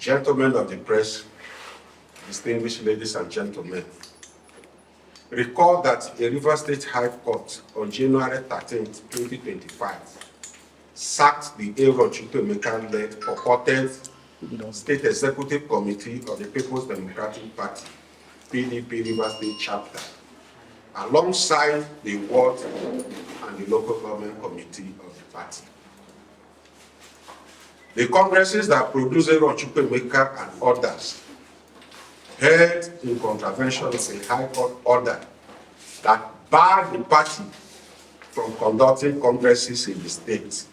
Gentlemen of the press, distinguished ladies and gentlemen, recall that a Rivers State High Court on January 13, 2025 sacked the Nname-Ewor-led purported State Executive Committee of the People's Democratic Party, PDP Rivers State Chapter, alongside the ward and the local government committee of the party. The congresses that produced Nname-Ewor and others held in contravention of a High Court order that barred the party from conducting congresses in the state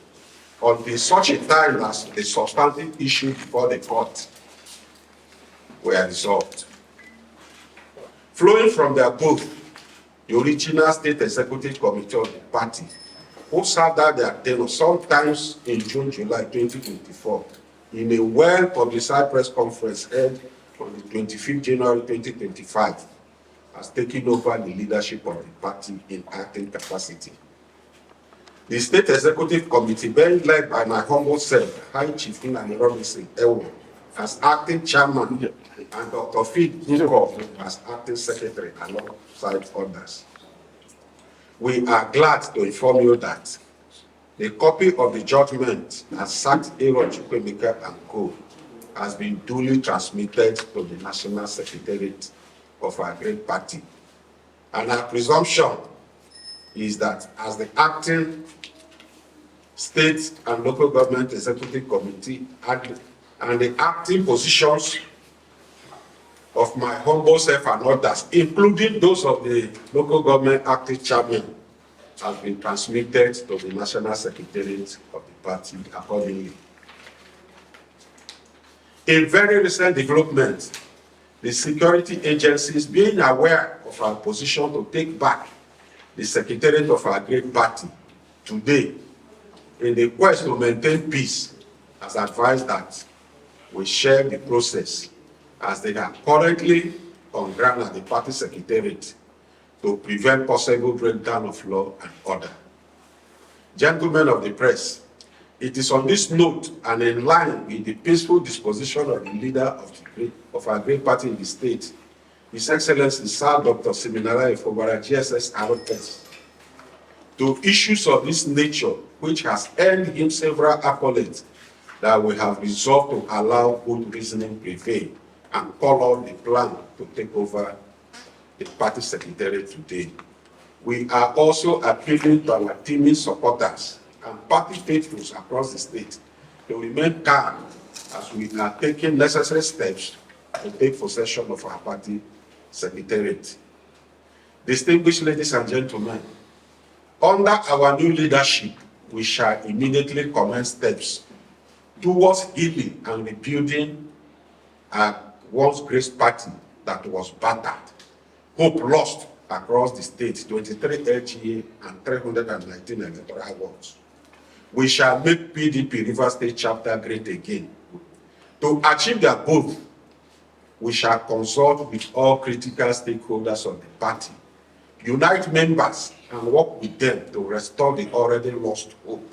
until such a time as the substantive issue before the court were resolved. Flowing from the above, the original State Executive Committee of the party, who served out their tenure sometimes in June, July 2024, in a well-publicized press conference held on the 25th January 2025, has taken over the leadership of the party in acting capacity. The State Executive Committee, being led by my humble self, High Chief Nname-Ewor, as acting chairman, and Dr. Fubara as acting secretary, alongside others. We are glad to inform you that the copy of the judgment as sacked Nname-Ewor and Co. has been duly transmitted to the National Secretariat of our great party. And our presumption is that as the acting State and Local Government Executive Committee and the acting positions of my humble self and others, including those of the local government acting chairman, has been transmitted to the National Secretariat of the party accordingly. A very recent development, the security agencies, being aware of our position to take back the Secretariat of our great party today, in the quest to maintain peace, has advised that we share the process as they are currently on ground at the party secretariat to prevent possible breakdown of law and order. Gentlemen of the press, it is on this note and in line with the peaceful disposition of the leader of our great party in the state, His Excellency Sir Dr. Siminalayi Fubara, GSS RS, to issues of this nature, which has earned him several accolades, that we have resolved to allow good reasoning prevail and call on the plan to take over the party secretariat today. We are also appealing to our teeming supporters and party faithfuls across the state to remain calm as we are taking necessary steps to take possession of our party secretariat. Distinguished ladies and gentlemen, under our new leadership, we shall immediately commence steps towards healing and rebuilding our once great party that was battered, hope lost across the state, 23 LGA and 319 electoral wards. We shall make PDP Rivers State Chapter great again. To achieve the above, we shall consult with all critical stakeholders of the party, unite members, and work with them to restore the already lost hope.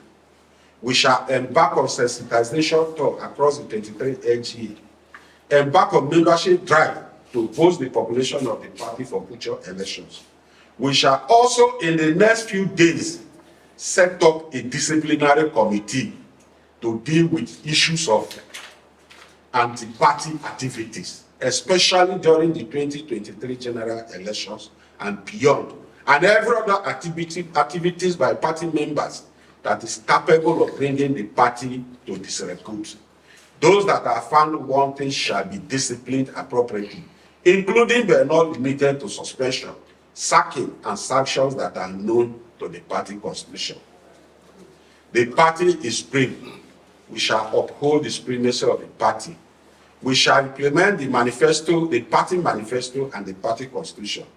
We shall embark on sensitization tour across the 23 LGA, embark on membership drive to boost the population of the party for future elections. We shall also, in the next few days, set up a disciplinary committee to deal with issues of anti-party activities, especially during the 2023 general elections and beyond, and every other activities by party members that is capable of bringing the party to disrepute. Those that are found wanting shall be disciplined appropriately, including but not limited to suspension, sacking, and sanctions that are known to the party constitution. The party is free. We shall uphold the supremacy of the party. We shall implement the manifesto, the party manifesto, and the party constitution.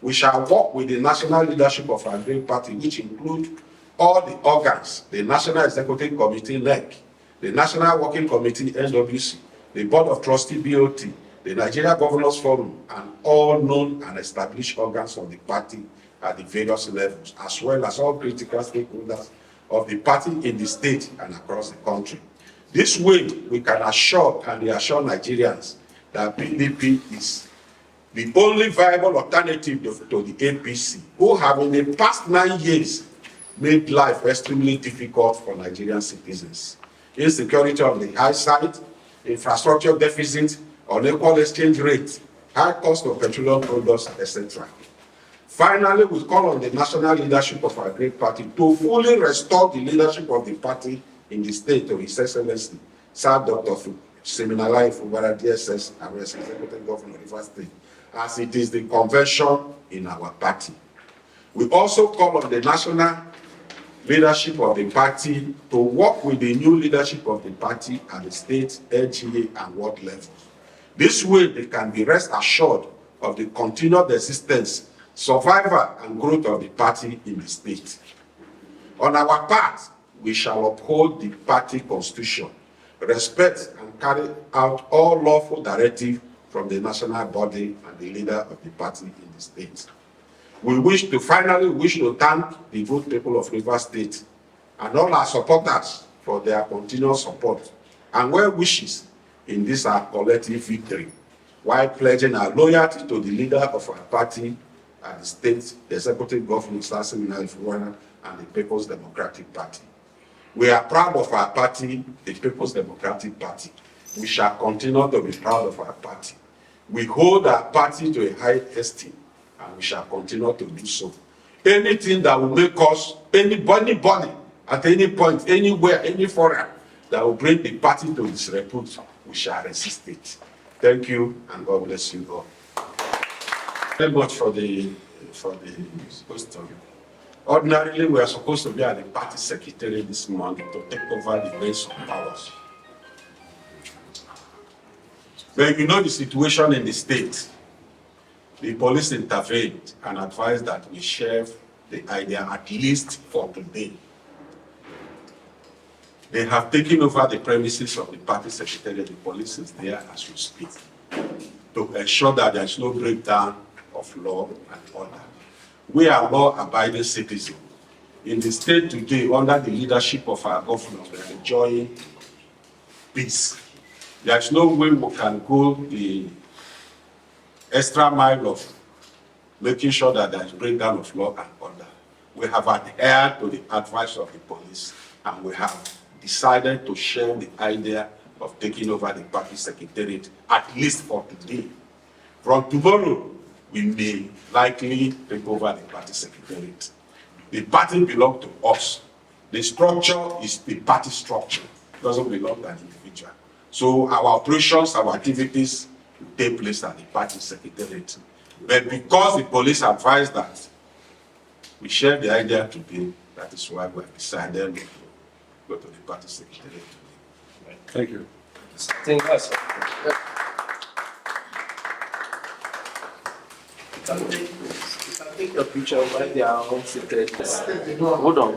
We shall work with the national leadership of our great party, which include all the organs, the National Executive Committee, NEC, the National Working Committee, NWC, the Board of Trustees, BOT, the Nigeria Governors Forum, and all known and established organs of the party at the various levels, as well as all critical stakeholders of the party in the state and across the country. This way, we can assure and reassure Nigerians that PDP is the only viable alternative to the APC, who have in the past 9 years made life extremely difficult for Nigerian citizens. Insecurity on the high side, infrastructure deficit, unequal exchange rate, high cost of petroleum products, etc. Finally, we call on the national leadership of our great party to fully restore the leadership of the party in the state to His Excellency, Sir Dr. Siminalayi Fubara, DSS, and Executive Governor of Rivers State, as it is the convention in our party. We also call on the national leadership of the party to work with the new leadership of the party at the state, LGA, and ward levels. This way, they can be rest assured of the continued existence, survival, and growth of the party in the state. On our part, we shall uphold the party constitution, respect and carry out all lawful directives from the national body and the leader of the party in the state. We finally wish to thank the good people of Rivers State and all our supporters for their continuous support and well wishes in this our collective victory, while pledging our loyalty to the leader of our party and the state, the Executive Governor Siminalayi Fubara, and the People's Democratic Party. We are proud of our party, the People's Democratic Party. We shall continue to be proud of our party. We hold our party to a high esteem, and we shall continue to do so. Anything that will make us, anybody, at any point, anywhere, any forum, that will bring the party to disrepute, we shall resist it. Thank you, and God bless you all. Very much for the question. Ordinarily, we are supposed to be at the party secretary this morning to take over the reins of powers. But you know the situation in the state. The police intervened and advised that we shelve the idea at least for today. They have taken over the premises of the party secretary. The police is there as we speak to ensure that there is no breakdown of law and order. We are law-abiding citizens. In the state today, under the leadership of our governor, we are enjoying peace. There is no way we can go the extra mile of making sure that there is breakdown of law and order. We have adhered to the advice of the police, and we have decided to share the idea of taking over the party secretariat, at least for today. From tomorrow, we may likely take over the party secretariat. The party belongs to us. The structure is the party structure. It doesn't belong to an individual. So our operations, our activities will take place at the party secretariat. But because the police advised that we share the idea today, that is why we have decided to go to the party secretariat today. Thank you. Thank you. You can take your picture while they are all seated. Hold on.